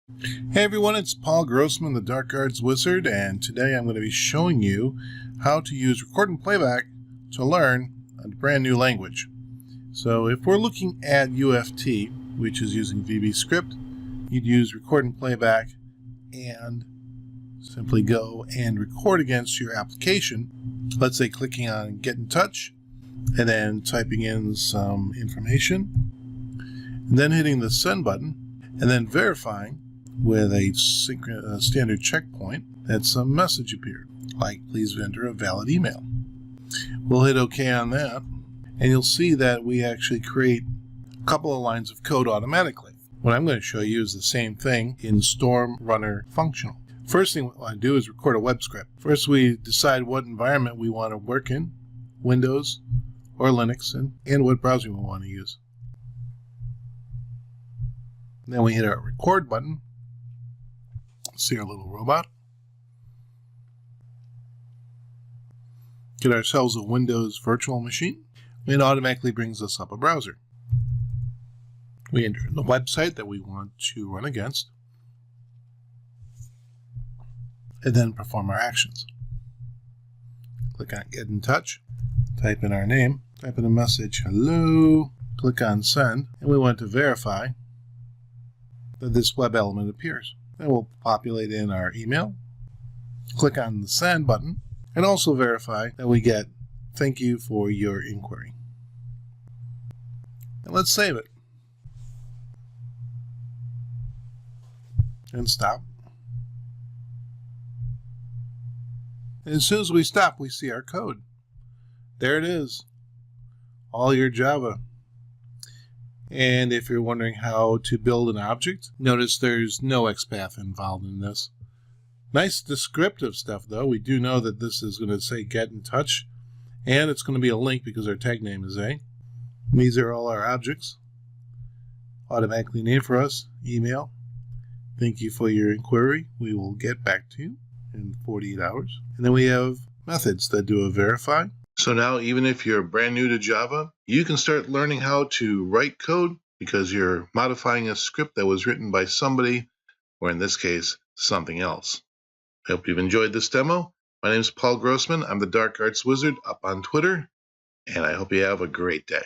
Hey everyone, it's Paul Grossman, the Dark Arts Wizard, and today I'm going to be showing you how to use record and playback to learn a brand new language. So if we're looking at UFT, which is using vbScript, you'd use record and playback and simply go and record against your application. Let's say clicking on Get in Touch and then typing in some information and then hitting the Send button and then verifying with a standard checkpoint that some message appeared, like please enter a valid email. We'll hit OK on that, and you'll see that we actually create a couple of lines of code automatically. What I'm going to show you is the same thing in StormRunner Functional. First thing I do is record a web script. First we decide what environment we want to work in, Windows or Linux, and what browser we want to use. Then we hit our record button. See our little robot. Get ourselves a Windows virtual machine. It automatically brings us up a browser. We enter the website that we want to run against and then perform our actions. Click on Get in Touch, type in our name, type in a message, hello, click on Send, and we want to verify that this web element appears. Then we'll populate in our email, click on the Send button, and also verify that we get thank you for your inquiry. And let's save it. And stop. And as soon as we stop, we see our code. There it is. All your Java. And if you're wondering how to build an object, notice there's no XPath involved in this. Nice descriptive stuff though. We do know that this is going to say Get in Touch, and it's going to be a link because our tag name is A. These are all our objects, automatically named for us. Email, thank you for your inquiry. We will get back to you in 48 hours. And then we have methods that do a verify. So now, even if you're brand new to Java, you can start learning how to write code because you're modifying a script that was written by somebody, or in this case, something else. I hope you've enjoyed this demo. My name is Paul Grossman. I'm the Dark Arts Wizard up on Twitter, and I hope you have a great day.